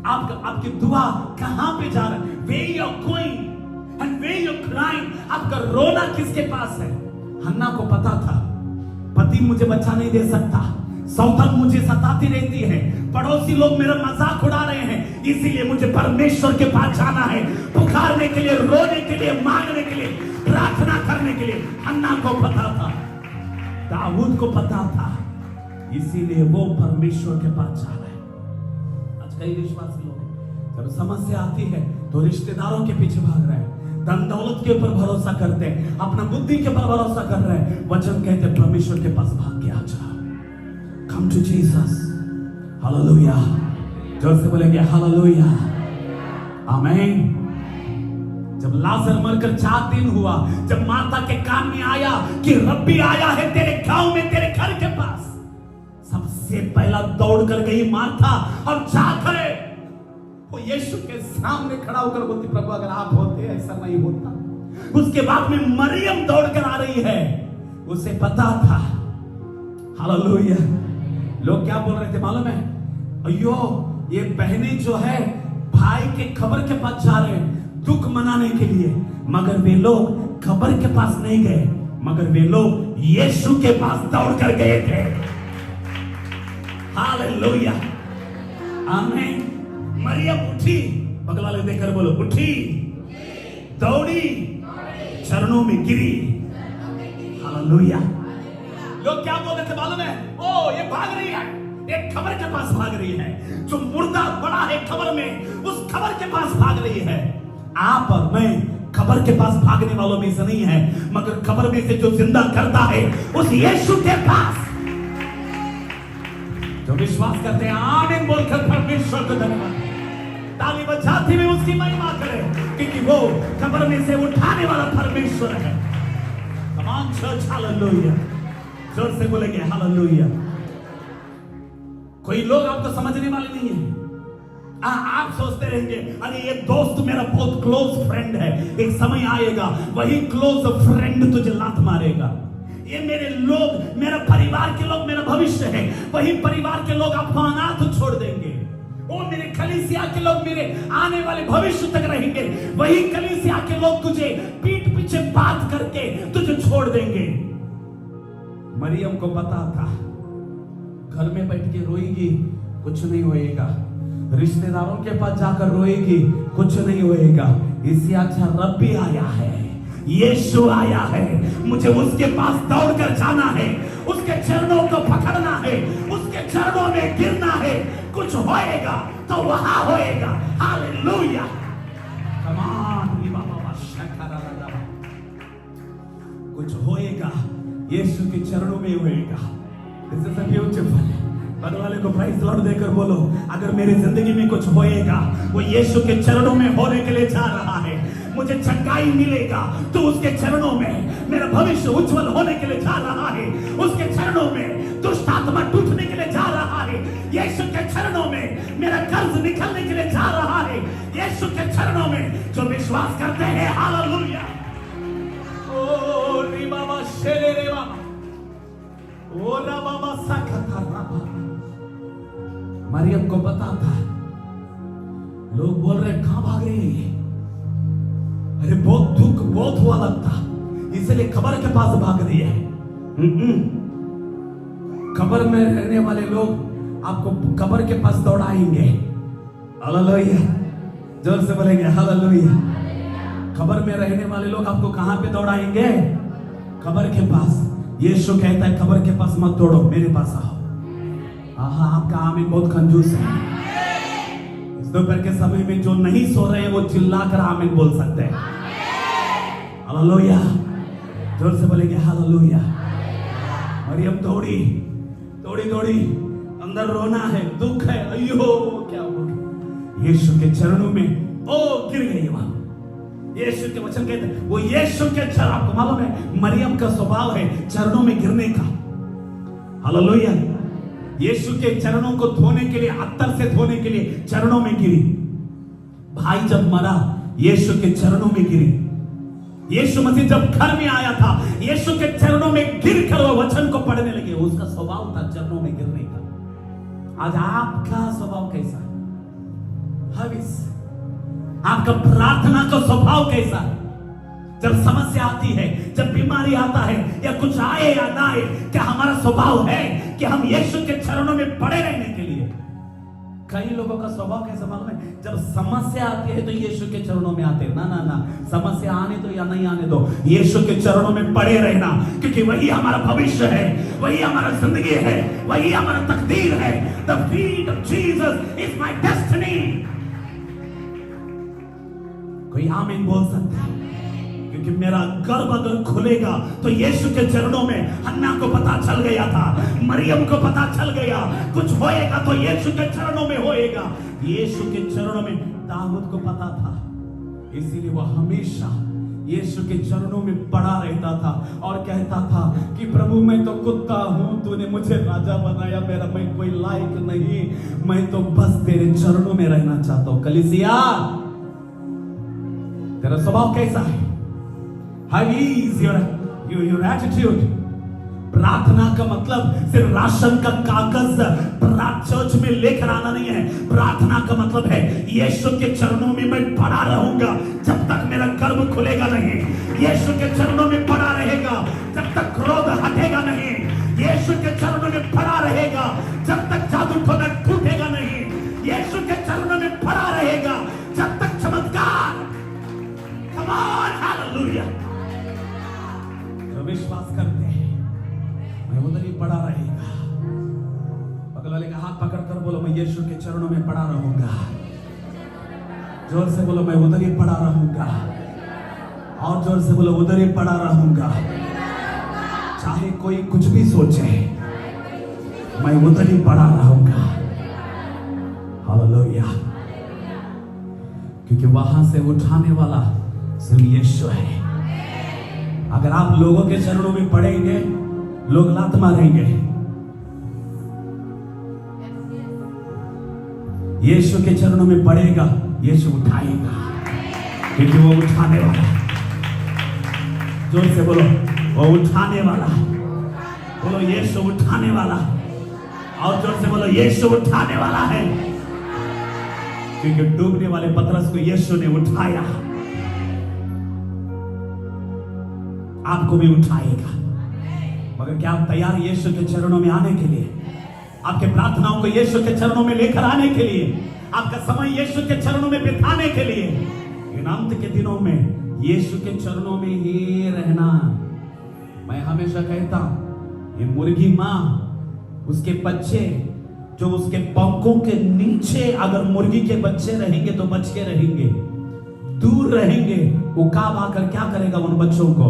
आपकी दुआ कहां पे जा रहे हैं? Where you are going and where you are crying? आपका रोना किसके पास है? हन्ना को पता था पति मुझे बच्चा नहीं दे सकता, सौतन मुझे सताती रहती है, पड़ोसी लोग मेरा मजाक उड़ा रहे हैं, इसीलिए मुझे परमेश्वर के पास जाना है, पुकारने के लिए, रोने के लिए, मांगने के लिए, प्रार्थना करने के लिए। हन्ना को पता था, दाऊद को पता था, इसीलिए वो परमेश्वर के पास जा रहा है। कई विश्वासी लोग जब समस्या आती है तो रिश्तेदारों के पीछे भाग रहे हैं, धन दौलत के ऊपर भरोसा करते हैं, अपना बुद्धि के ऊपर भरोसा कर रहे हैं। वचन कहते हैं परमेश्वर के पास भाग के आ जाओ। Come to Jesus. हालेलुया। जोर से बोलेंगे हालेलुया। आमीन। जब लाजर मरकर 4 दिन हुआ, जब माता के कान में आया कि रब्बी आया है तेरे गांव में, तेरे घर के पास, सबसे पहला दौड़ कर गई मार्था और जाकर वो यीशु के सामने खड़ा होकर बोलती, प्रभु अगर आप होते ऐसा नहीं होता। उसके बाद में मरियम दौड़ कर आ रही है, उसे पता था। हालेलुया। लोग क्या बोल रहे थे मालूम है? अयो ये बहनें जो है भाई के खबर के पास जा रहे हैं दुख मनाने के लिए, मगर वे लोग खबर के पास नहीं गए, मगर वे लोग यीशु के पास दौड़ कर गए थे। हालेलुया। आमीन। मरियम उठी, बगल वाले देखकर बोलो उठी, दौड़ी, चरणों में गिरी। हालेलुया। लोग क्या बोल रहे थे मालूम है? ओ ये भाग रही है, एक खबर के पास भाग रही है, जो मुर्दा पड़ा है खबर में, उस खबर के पास भाग रही है। आप और मैं खबर के पास भागने वालों में से नहीं है, मगर खबर में से जो जिंदा करता है उस यीशु के पास जो विश्वास करते हैं आमीन बोलकर परमेश्वर को धन्यवाद, ताली बजाते हुए उसकी महिमा करें, क्योंकि वो खबर में से उठाने वाला परमेश्वर है। Come on church, hallelujah. जोर से बोलेंगे हालेलुया। कोई लोग आपको समझने वाले नहीं है। आप सोचते रहेंगे अरे ये दोस्त मेरा बहुत क्लोज फ्रेंड है, एक समय आएगा वही क्लोज फ्रेंड तुझे लात मारेगा। ये मेरे लोग, मेरा परिवार के लोग मेरा भविष्य है। वही परिवार के लोग आपको अनाथ छोड़ देंगे। वो मेरे कलीसिया के लोग मेरे आने वाले भविष्य तक रहेंगे। वही कलीसिया के लोग तुझे पीठ पीछे बात करके तुझे छोड़ देंगे। मरियम को पता था, घर में बैठ के रोएगी कुछ नहीं होएगा, रिश्तेदारों के पास जाकर रोएगी कुछ नहीं होएगा। इससे अच्छा रब्बी आया है, यीशु आया है, मुझे उसके पास दौड़कर जाना है, उसके चरणों को पकड़ना है, उसके चरणों में गिरना है। कुछ होएगा तो वहां होएगा। Hallelujah, come on. कुछ होएगा यीशु के चरणों में होएगा। This is a beautiful। बगल वाले को प्राइज लॉर्ड देकर बोलो, अगर मेरी जिंदगी में कुछ होएगा वो यीशु के चरणों में होने के लिए जा रहा है। मुझे चंगाई मिलेगा तो उसके चरणों में, मेरा भविष्य उज्जवल होने के लिए जा रहा है उसके चरणों में, दुष्ट आत्मा टूटने के लिए जा रहा है यीशु के चरणों में, मेरा कर्ज निकलने के लिए जा रहा है यीशु के चरणों में। जो विश्वास करते हैं हालेलुया। ओ री बाबा शेरे रे बाबा, ओ रा बाबा साखता बाबा। मरियम को पता था, लोग बोल रहे कहां भाग रही है, अरे बहुत दुख बहुत हुआ लगता, इसलिए कब्र के पास भाग रही है। कब्र में रहने वाले लोग आपको कब्र के पास दौड़ाएंगे। हालेलुया, जोर से बोलेंगे हालेलुया। कब्र में रहने वाले लोग आपको कहां पे दौड़ाएंगे? कब्र के पास। यीशु कहता है कब्र के पास मत दौड़ो, मेरे पास आओ। हाँ, आपका आमीन बहुत कंजूस है। इस दोपहर के समय में जो नहीं सो रहे हैं वो चिल्लाकर आमीन बोल सकते हैं। हालेलुया, जोर से बोलेंगे हालेलुया। मरियम दौड़ी दौड़ी दौड़ी, अंदर रोना है, दुख है, अयो क्या हुआ। यीशु के चरणों में ओ गिर गई वहां। यीशु के वचन कहते हैं वो यीशु के चरण, आपको मालूम है मरियम का स्वभाव है चरणों में गिरने का। हालेलुया, यीशु के चरणों को धोने के लिए, अत्तर से धोने के लिए चरणों में गिरी। भाई जब मरा यीशु के चरणों में गिरी। यीशु मसीह जब घर में आया था यीशु के चरणों में गिरकर वो वचन को पढ़ने लगे। उसका स्वभाव था चरणों में गिरने का। आज आपका स्वभाव कैसा है? हविस, आपका प्रार्थना का स्वभाव कैसा है? जब समस्या आती है, जब बीमारी आता है या कुछ आए या ना आए, क्या हमारा स्वभाव है कि हम यीशु के चरणों में पड़े रहने के लिए? कई लोगों का स्वभाव कैसा मालूम है? जब समस्या आती है तो यीशु के चरणों में आते हैं। ना ना ना, समस्या आने दो या नहीं आने दो, यीशु के चरणों में पड़े रहना, क्योंकि वही हमारा भविष्य है, वही हमारा जिंदगी है, वही हमारा तकदीर है। The feet of Jesus is my destiny। कोई आमीन बोल सकता है? क्योंकि मेरा गर्भ अगर खुलेगा तो यीशु के चरणों में, हन्ना को पता चल गया था, मरियम को पता चल गया, कुछ होएगा तो यीशु के चरणों में होएगा। यीशु के चरणों में दाऊद को पता था, इसीलिए वह हमेशा यीशु के चरणों में पड़ा रहता था और कहता था कि प्रभु मैं तो कुत्ता हूं, तूने मुझे राजा बनाया, मेरा मैं कोई लायक नहीं, मैं तो बस तेरे चरणों में रहना चाहता हूं। कलीसिया, तेरा स्वभाव कैसा है? How is your attitude? प्रार्थना का मतलब सिर्फ राशन का कागज चर्च में लेकर आना नहीं है। प्रार्थना का मतलब है यीशु के चरणों में मैं पड़ा रहूंगा जब तक मेरा गर्भ खुलेगा नहीं। यीशु के चरणों में पड़ा रहेगा जब तक क्रोध हटेगा नहीं। यीशु के चरणों में पड़ा रहेगा जब तक जादू टोना टूटेगा नहीं। यीशु के चरणों में पड़ा रहेगा जब तक चमत्कार, come on, hallelujah। विश्वास करते हैं मैं उधर ही पड़ा रहेगा। बगल वाले का हाथ पकड़कर बोलो मैं यीशु के चरणों में पड़ा रहूंगा। जोर से बोलो मैं उधर ही पड़ा रहूंगा। और जोर से बोलो उधर ही पड़ा रहूंगा। चाहे कोई कुछ भी सोचे मैं उधर ही पड़ा रहूंगा। हालेलुया, क्योंकि वहां से उठाने वाला सिर्फ यीशु है। अगर आप लोगों के चरणों में पड़ेंगे लोग लात मारेंगे। यीशु के चरणों में पड़ेगा, यीशु उठाएगा, क्योंकि वो उठाने वाला। जोर से बोलो वो उठाने वाला। बोलो यीशु उठाने वाला। और जोर से बोलो यीशु उठाने वाला है। क्योंकि डूबने वाले पतरस को यीशु ने उठाया, आपको भी उठाएगा। मगर क्या आप तैयार यीशु के चरणों में आने के लिए? आपके प्रार्थनाओं को यीशु के चरणों में लेकर आने के लिए, आपका समय यीशु के चरणों में बिताने के लिए, इन अंत के दिनों में यीशु के चरणों में ही रहना। मैं हमेशा कहता हूं, ये मुर्गी मां, उसके बच्चे जो उसके पंखों के नीचे, अगर मुर्गी के बच्चे रहेंगे तो बच के रहेंगे, दूर रहेंगे, वो काब आकर क्या करेगा उन बच्चों को?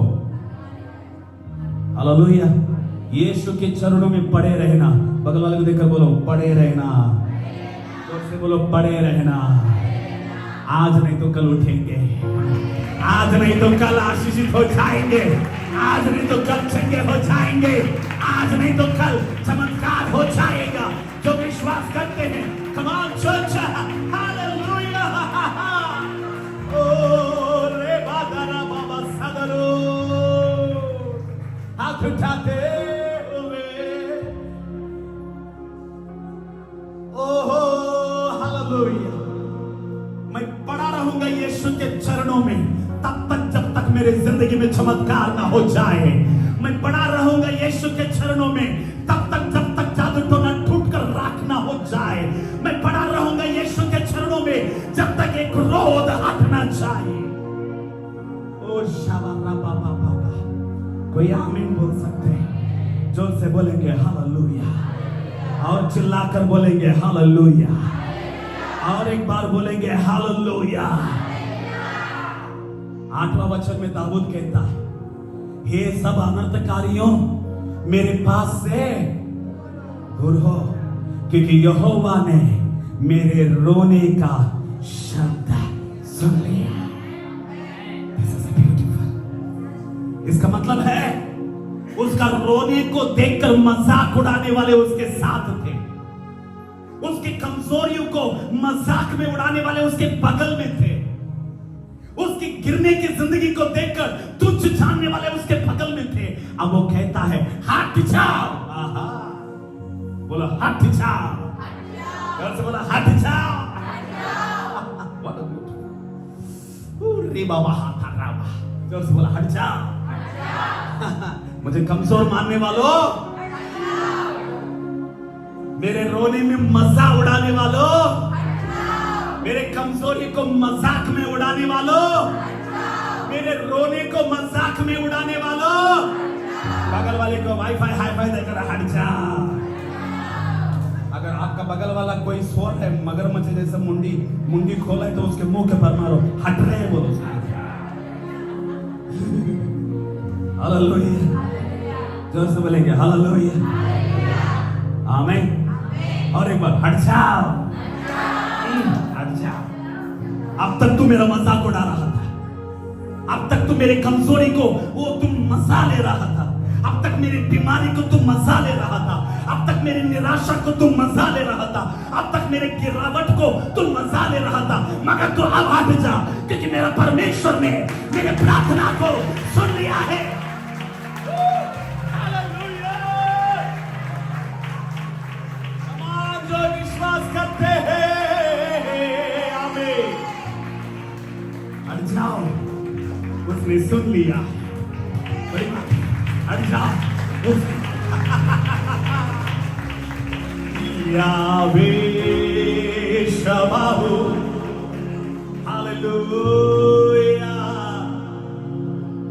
हालेलुया। यीशु के चरणों में पड़े रहना। बगल वाले को देखकर बोलो पड़े रहना। जोर से बोलो पड़े रहना। आज नहीं तो कल उठेंगे, आज नहीं तो कल आशीषित हो जाएंगे, आज नहीं तो कल चंगे हो जाएंगे, आज नहीं तो कल चमत्कार हो जाएगा। जो विश्वास करते हैं, कम ऑन चर्च, हालेलुया। ओ रे बादरा बाबा सदरो, हाथ उठाते हुए, ओहो हालेलुया। मैं पड़ा रहूंगा यीशु के चरणों में तब तक जब तक मेरे जिंदगी में चमत्कार ना हो जाए। मैं पड़ा रहूंगा यीशु के चरणों में तब तक जब तक जादू टोना टूट कर राख ना हो जाए। मैं पड़ा रहूंगा यीशु के चरणों में जब तक एक क्रोध हट ना जाए। ओ शाबारा बाबा बाबा, कोई आमीन बोल सकते हैं? जोर से बोलेंगे हालेलुया, और चिल्लाकर बोलेंगे हालेलुया, और एक बार बोलेंगे हालेलुया। 8वां वचन में दाऊद कहता है, हे सब अनर्थकारियों मेरे पास से दूर हो, क्योंकि यहोवा ने मेरे रोने का शब्द सुन लिया। This is beautiful। इसका मतलब है उसका रोने को देखकर मजाक उड़ाने वाले उसके साथ थे, उसकी कमजोरियों को मजाक में उड़ाने वाले उसके बगल में थे, उसकी गिरने की जिंदगी को देखकर तुच्छ जानने वाले उसके बगल में थे। अब वो कहता है हट जाओ। बोलो हट जाओ, घर से बोला हट जाओ। रे बाबा हाथ रामा, घर से बोला हट जाओ। मुझे कमजोर मानने वालों, मेरे रोने में मजा उड़ाने वालों, मेरे कमजोरी को मजाक में उड़ाने वालों, मेरे रोने को मजाक में उड़ाने वालों, बगल वाले को वाईफाई हाईफाई देकर हट जाओ। अगर आपका बगल वाला कोई सोर है, मगरमच्छ जैसे मुंडी खोला है, तो उसके मुंह के पर मारो, हट रहे बोलो। हालेलुया, जोर से बोलेंगे हालेलुया, आमीन। और एक बार हट जाओ, हट जाओ। अब तक तू मेरा मजाक उड़ा रहा था, अब तक तू मेरे कमजोरी को तुम मजा ले रहा था, अब तक मेरी बीमारी को तुम मजा ले रहा था, अब तक मेरी निराशा को तुम मजा ले रहा था, अब तक मेरे गिरावट को तुम मजा ले रहा था, मगर तू अब हट जा, क्योंकि मेरा परमेश्वर ने मेरे प्रार्थना को सुन लिया है। जो विश्वास करते हैं, आमीन। हट जाओ, उसने सुन लिया। हट जाओ, यावे शबाहु, हालेलुया।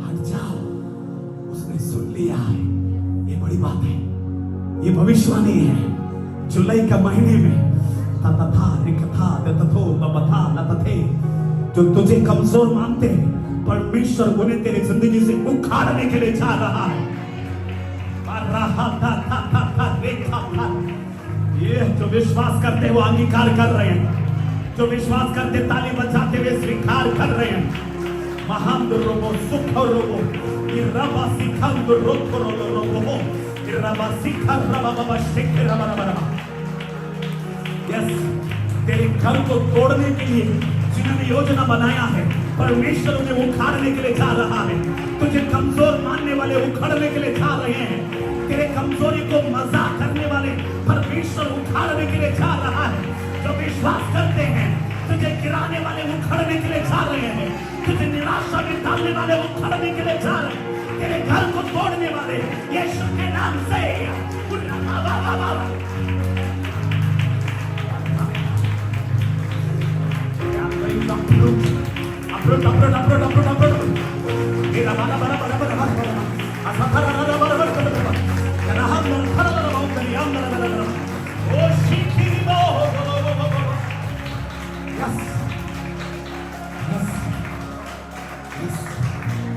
हट जाओ, उसने सुन लिया है। ये बड़ी बात है, ये भविष्यवाणी है। जुलाई का महीने में तथा रिकथा तथो बबथा लतथे, जो तुझे कमजोर मानते हैं, परमेश्वर उन्हें तेरी जिंदगी से उखाड़ने के लिए जा रहा है। ये जो विश्वास करते वो अंगीकार कर रहे हैं, जो विश्वास करते ताली बजाते हुए स्वीकार कर रहे हैं। महान रोबो सुख रोबो इरबा सिखंद रोको रोबो इरबा सिखर रबा बाबा शेख रबा रबा। यस, तेरे घर को तोड़ने के लिए जिन्होंने योजना बनाया है, परमेश्वर उन्हें उखाड़ने के लिए जा रहा है। तुझे कमजोर मानने वाले उखड़ने के लिए जा रहे हैं। तेरे कमजोरी को मजाक करने वाले परमेश्वर उखाड़ने के लिए जा रहा है। जो विश्वास करते हैं तुझे गिराने वाले उखाड़ने के लिए जा रहे हैं, तुझे निराशा में डालने वाले उखाड़ने के लिए जा रहे हैं, तेरे घर को तोड़ने वाले यीशु के नाम से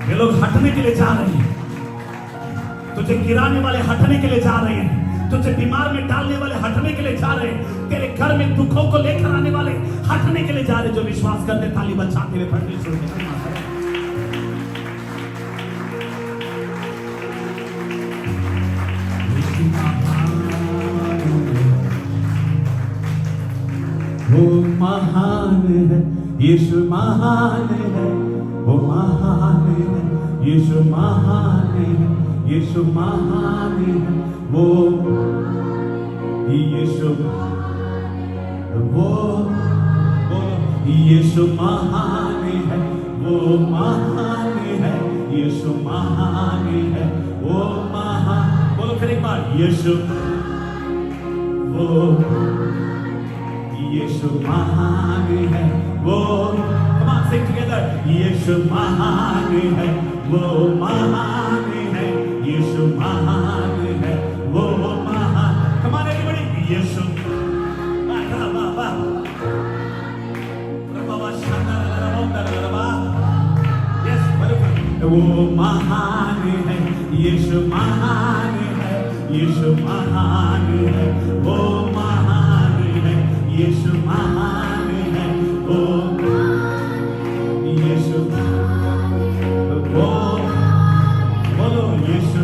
ये लोग हटने के लिए जा रहे हैं, तुझे गिराने वाले हटने के लिए जा रहे हैं, तुझे बीमार में डालने वाले हटने के लिए जा रहे हैं, तेरे घर में दुखों को लेकर आने वाले हटने के लिए जा रहे हैं। जो विश्वास करते ताली बजाते हुए पढ़ने शुरू करें। वो महान है, यीशु महान है, वो महान है, यीशु महान है, यीशु महान है, वो यीशु यीशु महान है, वो महान है, यीशु महान है, वो महान। बोलो फिर एक बार, यीशु यीशु महान है, वो come on sing together, यीशु महान है, वो महान है, यीशु महान है, वो महान। come on everybody, यीशु वो महान है, यीशु महान है, यीशु महान है, वो महान है, यीशु महान है, वो यीशु वो बोलो यीशु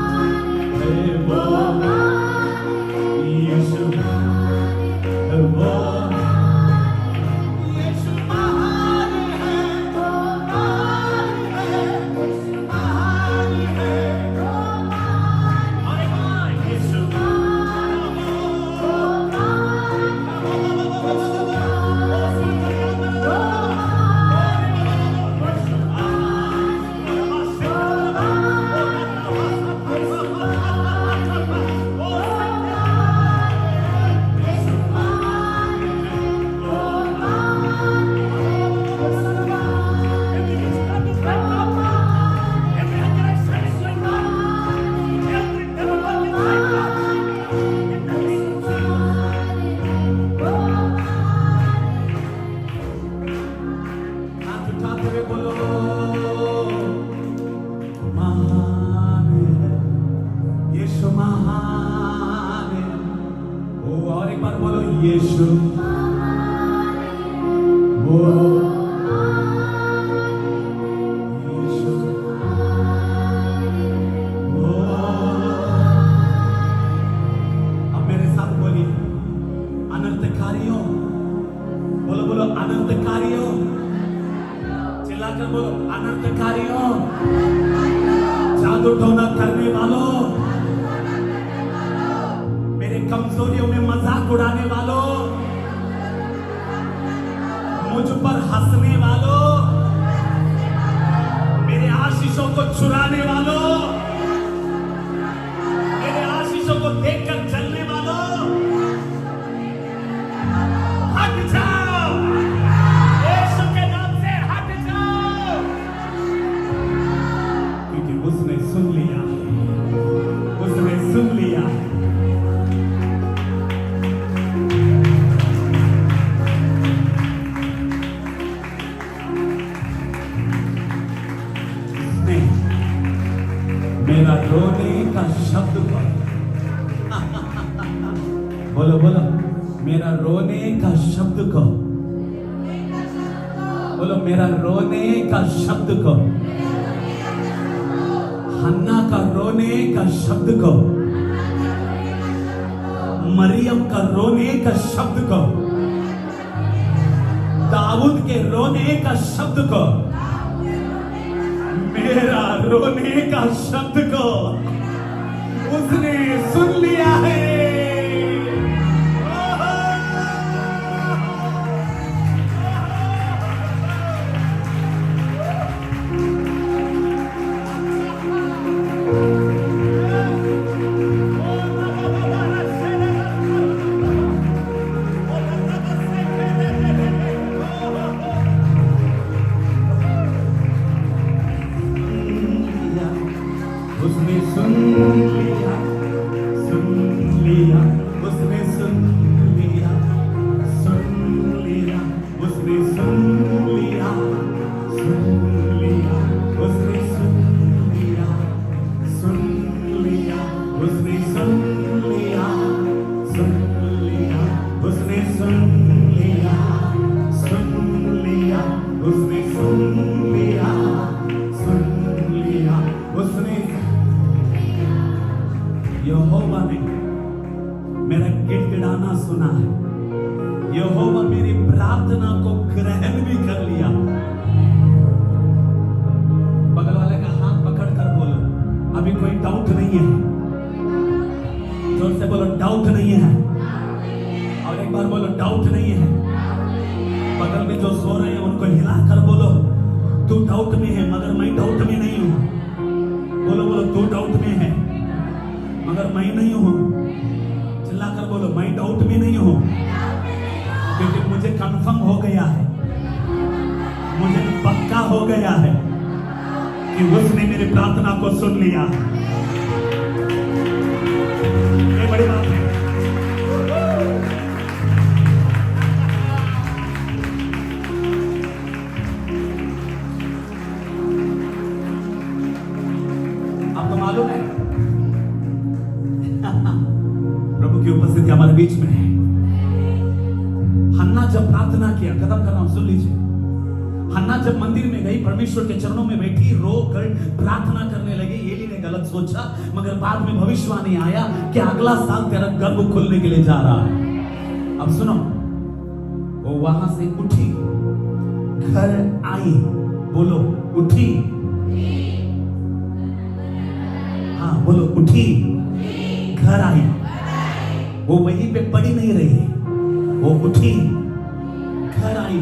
वो यीशु वो यीशु वो यीशु वो। अब मेरे साथ बोलिए, अनर्थकारियों, बोलो बोलो अनर्थकारियों, चिल्लाकर बोलो अनर्थकारियों, जादू टोना करने वालों, कमजोरियों में मजाक उड़ाने वालों, मुझ पर हंसने वालों, मेरे आशीषों को चुराने वालों, मेरे आशीषों को देखकर जलने वालों, हट जाओ, यीशु के नाम से हट जाओ, क्योंकि उसने सुन लिया, उसने सुन लिया। मेरा रोने का शब्द पर बोलो बोलो, मेरा रोने का शब्द को बोलो, मेरा रोने का शब्द को, हन्ना का रोने का शब्द को, मरियम का रोने का शब्द को, दाऊद के रोने का शब्द को, मेरा रोने का शब्द को, उसने सुन लिया है। उसने सुन लिया, सुन लिया, उसने सुन लिया, सुन लिया, उसने सुन लिया, सुन लिया, उसने सुन लिया, सुन लिया, उसने सुन लिया, सुन लिया, उसने सुन लिया, सुन लिया, उसने सुन लिया, सुन लिया, उसने। यहोवा ने मेरा गिड़गिड़ाना सुना है, यहोवा मेरी प्रार्थना को ग्रहण भी कर लिया। बगल वाले का हाथ पकड़ कर बोलो, अभी कोई डाउट नहीं है। जोर से बोलो, डाउट नहीं है। और एक बार बोलो, डाउट नहीं है। बगल में जो सो रहे हैं उनको हिला कर बोलो, तू डाउट में है मगर मैं डाउट में नहीं हूं। बोलो बोलो, तू डाउट में है मगर मैं नहीं हूं। चिल्लाकर बोलो, मैं डाउट में नहीं हूं, क्योंकि मुझे कंफर्म हो गया है, मुझे पक्का हो गया है कि उसने मेरी प्रार्थना को सुन लिया। ये बड़ी बात है। आपको मालूम है प्रभु की उपस्थिति हमारे बीच में है। हन्ना जब प्रार्थना किया, खत्म कर रहा हूं, सुन लीजिए। हन्ना जब मंदिर में गई, परमेश्वर के चरणों में बैठी, रो कर प्रार्थना करने लगी। एली ने गलत सोचा, मगर बाद में भविष्यवाणी आया कि अगला साल तेरा गर्भ खुलने के लिए जा रहा है। अब सुनो, वो वहां से उठी, घर आई। बोलो उठी। हाँ बोलो उठी, घर आई। वो वहीं पे पड़ी नहीं रही, वो उठी, घर आई।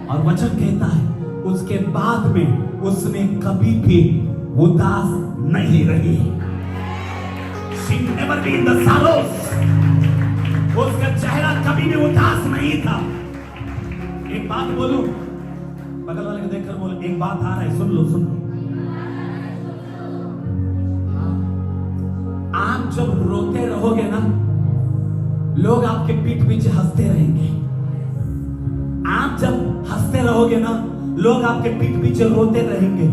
और वचन कहता है उसके बाद में उसने कभी भी उदास नहीं रही। She never been the sorrows. उसका चेहरा कभी भी उदास नहीं था। एक बात बोलूं, बगल वाले को देखकर बोलो, एक बात आ रहा है, सुन लो सुन लो। आप जब रोते रहोगे ना, लोग आपके पीठ पीछे हंसते रहेंगे। आप जब हंसते रहोगे ना, लोग आपके पीठ पीछे रोते रहेंगे।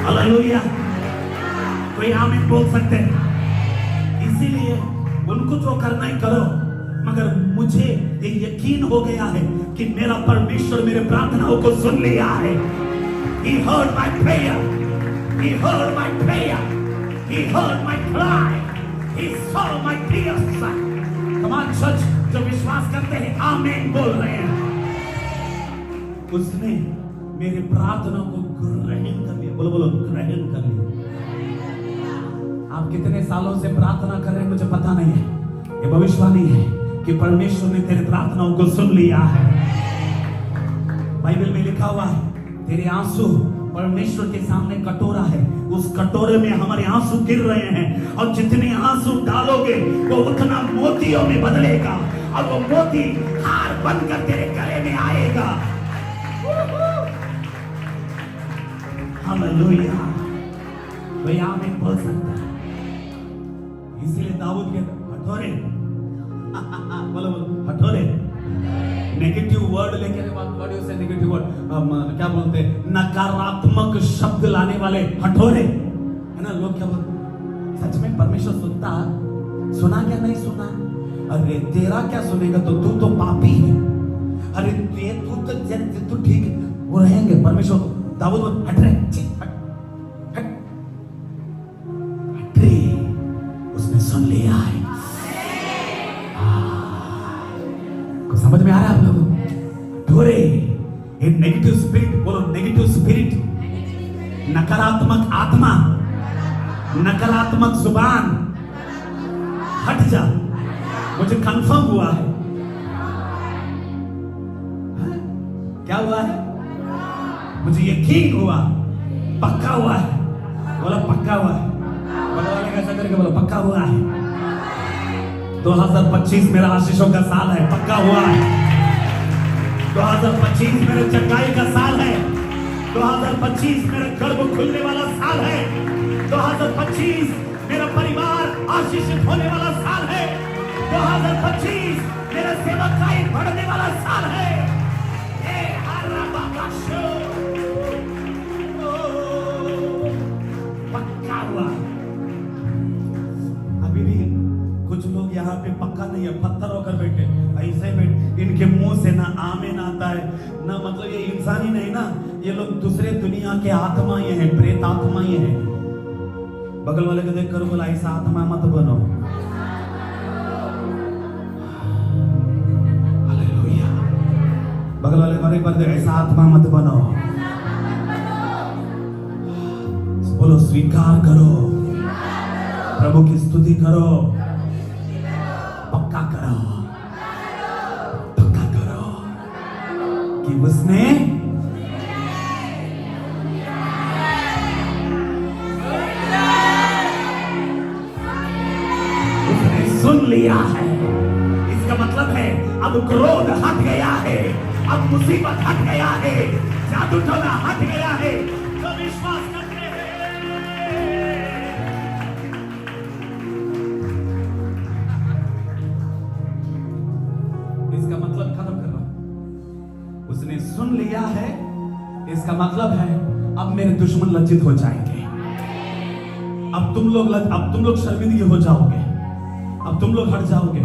हालेलुया। कोई आमीन बोल सकते हैं? इसीलिए उनको जो करना है करो, मगर मुझे ये यकीन हो गया है कि मेरा परमेश्वर मेरे प्रार्थनाओं को सुन लिया है। He heard my prayer. He heard my prayer. He heard my cry. He saw my tears. Come on church, जो विश्वास करते हैं आमीन बोल रहे हैं। उसने मेरे प्रार्थना को ग्रहण कर लिया। बोलो बोलो, ग्रहण कर लिया। आप कितने सालों से प्रार्थना कर रहे हैं मुझे पता नहीं है, ये भविष्यवाणी है कि परमेश्वर ने तेरे प्रार्थनाओं को सुन लिया है। बाइबल में लिखा हुआ है, तेरे आंसू परमेश्वर के सामने कटोरा है, उस कटोरे में हमारे आंसू गिर रहे हैं, और जितने आंसू डालोगे वो उतना मोतियों में बदलेगा, और वो मोती हार बनकर तेरे गले में आएगा। हालेलुया। कोई आमीन बोल सकता है? इसीलिए दाऊद के हठोरे बोलो हठोरे, नेगेटिव वर्ड लेके से नेगेटिव वर्ड क्या बोलते हैं, नकारात्मक शब्द लाने वाले हठोरे, है ना। लोग क्या बोलते, सच में परमेश्वर सुना क्या नहीं सुना? अरे तेरा क्या सुनेगा, तो तू तो पापी है। अरे तू ठीक है, वो रहेंगे परमेश्वर। दाऊद हट रहे, हट रे, उसने सुन लिया है। समझ में आ रहा है आप लोगों? ढोरे, ये नेगेटिव स्पिरिट, बोलो नेगेटिव स्पिरिट नकारात्मक आत्मा, नकारात्मक जुबान हट जा। मुझे कंफर्म हुआ है। क्या हुआ है? मुझे यकीन हुआ, पक्का हुआ है। बोला पक्का हुआ है। बोला कैसा करके बोला पक्का हुआ है। 2025 मेरा आशीषों का साल है, पक्का हुआ है। 2025 मेरे चंगाई का साल है। 2025 मेरा गर्भ खुलने वाला साल है। 2025 मेरा परिवार आशीषित होने वाला साल है। 2025 मेरा सेवकाई बढ़ने वाला साल है। पक्का हुआ। अभी भी कुछ लोग यहाँ पे पक्का नहीं है, पत्थर होकर बैठे ऐसे बैठ। इनके मुंह से ना आमीन आता है ना, मतलब ये इंसान ही नहीं ना, ये लोग दूसरे दुनिया के आत्मा ये हैं, प्रेत आत्मा ये हैं। बगल वाले को देख कर बोला ऐसा आत्मा मत बनो। हालेलुया। बगल वाले को एक बार देख, ऐसा आत्मा मत बनो। बोलो स्वीकार करो, प्रभु की स्तुति करो, पक्का करो, पक्का करो कि उसने सुन लिया है। इसका मतलब है अब क्रोध हट गया है, अब मुसीबत हट गया है, जादू टोना हट गया है। तो विश्वास करते हैं। इसका मतलब खत्म कर रहा हूं। उसने सुन लिया है, इसका मतलब है अब मेरे दुश्मन लज्जित हो जाएंगे। अब तुम लोग शर्मिंदगी हो जाओगे, अब तुम लोग हट जाओगे,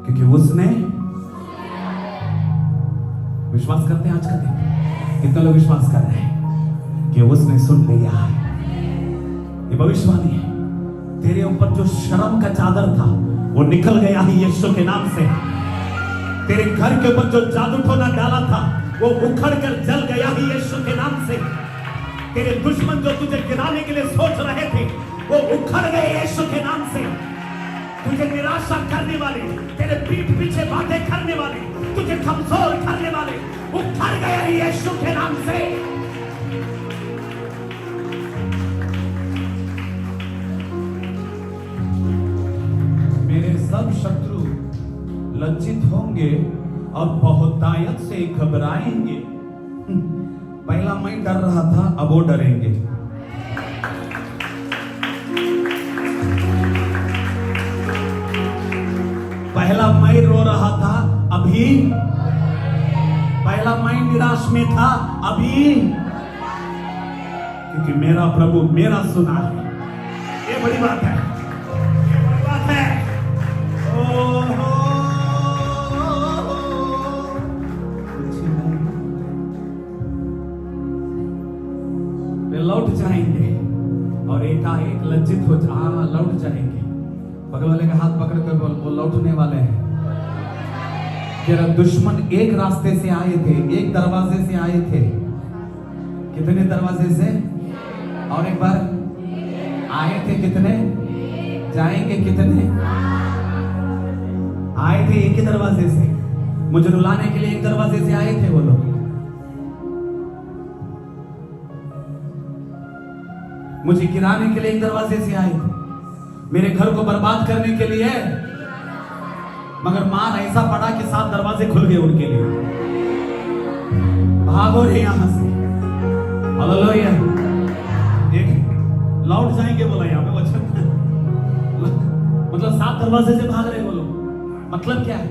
क्योंकि उसने विश्वास करते हैं। आज का दिन कितने लोग विश्वास कर रहे हैं कि उसने सुन लिया है? ये भविष्यवाणी है। तेरे ऊपर जो शर्म का चादर था वो निकल गया है यीशु के नाम से। तेरे घर के ऊपर जो जादू टोना डाला था वो उखड़ कर जल गया है यीशु के नाम से। तेरे दुश्मन जो तुझे गिराने के लिए सोच रहे थे वो उखड़ गए यीशु के नाम से। तुझे निराशा करने वाले, तेरे पीठ पीछे बातें करने वाले, तुझे कमजोर करने वाले उखड़ गए यीशु के नाम से। मेरे सब शत्रु लज्जित होंगे और बहुतायत से घबराएंगे। पहला मैं डर रहा था, अब वो डरेंगे। पहला मैं रो रहा था, अभी पहला मैं निराश में था, अभी क्योंकि मेरा प्रभु मेरा सुना है। ये बड़ी बात है, ये बड़ी बात है। वे लौट जाएंगे और एकाएक लज्जित हो लौट जाएंगे। बगल वाले का हाथ पकड़ कर बोल, वो लौटने वाले हैं। तेरा दुश्मन एक रास्ते से आए थे, एक दरवाजे से आए थे। कितने दरवाजे से? और एक बार आए थे कितने? जाएंगे कितने? आए थे एक ही दरवाजे से। मुझे रुलाने के लिए एक दरवाजे से आए थे वो लोग। मुझे गिराने के लिए एक दरवाजे से आए थे, मेरे घर को बर्बाद करने के लिए, मगर मार ऐसा पड़ा कि 7 दरवाजे खुल गए उनके लिए। भागो रे यहां से। हालेलुया। एक लौट जाएंगे बोला यहां पे वचन। मतलब 7 दरवाजे से भाग रहे वो लोग। मतलब क्या है?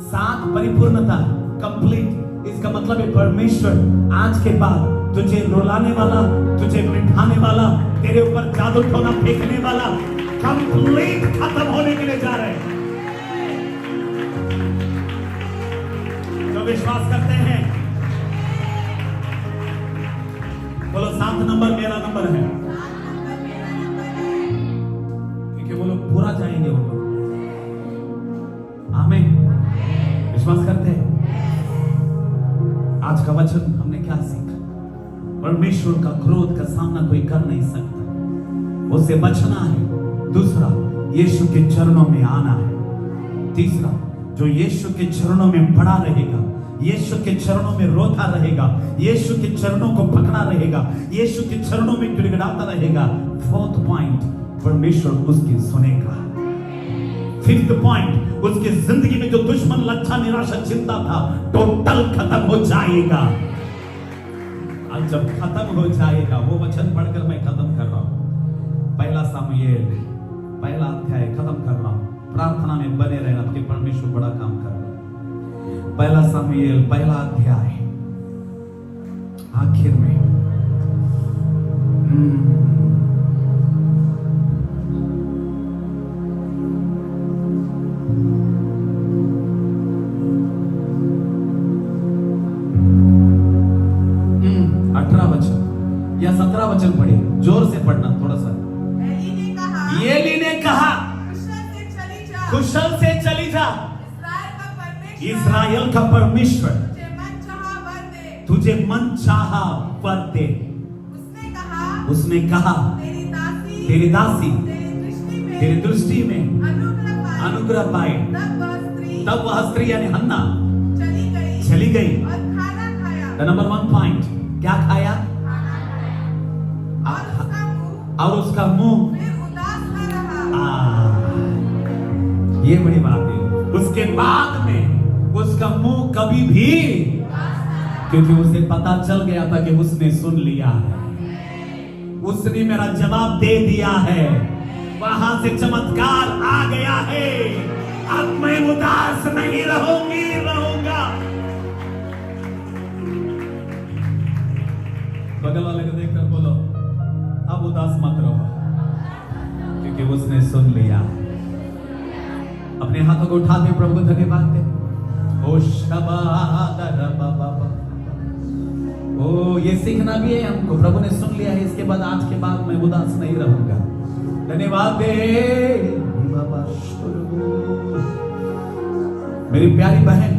7 परिपूर्णता, कंप्लीट। इसका मतलब है परमेश्वर आज के बाद तुझे रुलाने वाला, तुझे मिठाने वाला, तेरे ऊपर जादू टोना फेंकने वाला कंप्लीट खत्म होने के लिए जा रहे हैं। जो विश्वास करते हैं बोलो 7 नंबर मेरा नंबर है, क्योंकि वो लोग पूरा जाएंगे। वो लोग आमीन। विश्वास करते हैं। आज का वचन हमने क्या सीखा? परमेश्वर का क्रोध का उससे बचना है। दूसरा, यीशु के चरणों में आना है। तीसरा, जो यीशु के चरणों में पड़ा रहेगा, यीशु के चरणों में रोता रहेगा, यीशु के चरणों को पकड़ा रहेगा, यीशु के चरणों में गिड़गिड़ाता रहेगा। फोर्थ पॉइंट, परमेश्वर उसकी सुनेगा। फिफ्थ पॉइंट, उसकी जिंदगी में जो दुश्मन, लज्जा, निराशा, चिंता था, टोटल खत्म हो जाएगा। और जब खत्म हो जाएगा, वो वचन पढ़कर मैं खत्म कर रहा हूं, पहला सामुएल पहला अध्याय खत्म कर रहा हूं। प्रार्थना में बने रहना कि परमेश्वर बड़ा काम कर रहा है। पहला सामुएल पहला अध्याय आखिर में या 17 वचन पढ़े, जोर से पढ़ना थोड़ा सा। एली ने कहा कुशल से चली जा, इस्राएल का परमेश्वर तुझे मन चाहा वर दे। उसने कहा तेरी दासी तेरी दृष्टि में अनुग्रह पाए। तब वह स्त्री यानी हन्ना चली गई। नंबर 1 पॉइंट, क्या खाया? और उसका मुंह ये बड़ी बात है। उसके बाद में उसका मुंह कभी भी, क्योंकि उसे पता चल गया था कि उसने सुन लिया है, उसने मेरा जवाब दे दिया है, वहां से चमत्कार आ गया है। अब मैं उदास नहीं रहूंगा। बगल वाले को देखकर बोलो, अब उदास मत रहो, क्योंकि उसने सुन लिया। अपने हाथों को उठाते प्रभु को धन्यवाद दे। ओ ओ ये सीखना भी है हमको। प्रभु ने सुन लिया है, इसके बाद आज के बाद मैं उदास नहीं रहूंगा। धन्यवाद दे बाबा। मेरी प्यारी बहन,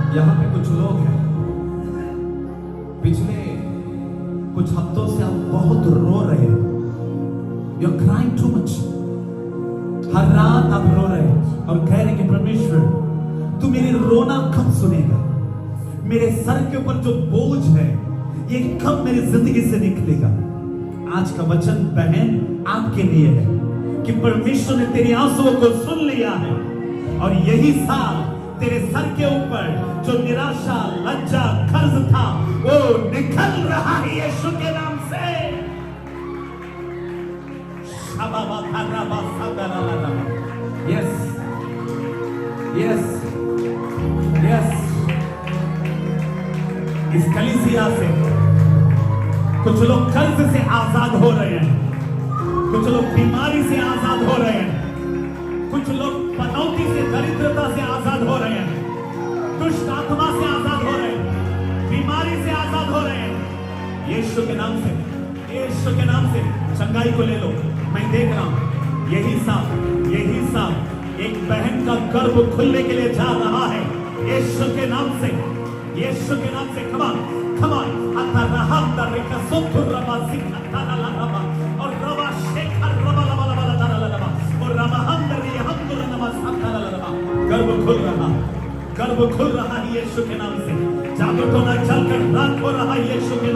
यहाँ पे कुछ लोग हैं, पिछले कुछ हफ्तों से आप बहुत रो रहे हैं। You're crying too much। हर रात आप रो रहे हैं और कह रहे हैं कि परमेश्वर तू मेरी रोना कब सुनेगा? मेरे सर के ऊपर जो बोझ है ये कब मेरी जिंदगी से निकलेगा? आज का वचन बहन आपके लिए है कि परमेश्वर ने तेरी आंसुओं को सुन लिया है और यही साल तेरे सर के ऊपर जो निराशा, लज्जा, कर्ज था वो निकल रहा है यीशु के नाम से। Yes yes yes. इस कलीसिया से कुछ लोग कर्ज से आजाद हो रहे हैं, कुछ लोग बीमारी से आजाद हो रहे हैं, कुछ लोग पनौती से, दरिद्रता से आजाद हो रहे हैं, दुष्ट आत्मा से आजाद हो रहे हैं, बीमारी से आजाद यीशु के नाम से, यीशु के नाम से चंगाई को ले लो। मैं देख रहा हूं यही सांप एक बहन का गर्भ खुलने के लिए जा रहा है यीशु के नाम से, यीशु के नाम से। खमा खमा अतरहम दरिका सुतुर रबा सिकता ललबा और रबा शेखर रबा लबा लबा लबा और रबा हम दरी हम दुर नमा सता ललबा। गर्भ खुल रहा है यीशु के नाम से। जादू टोना चलकर रात हो रहा है यीशु के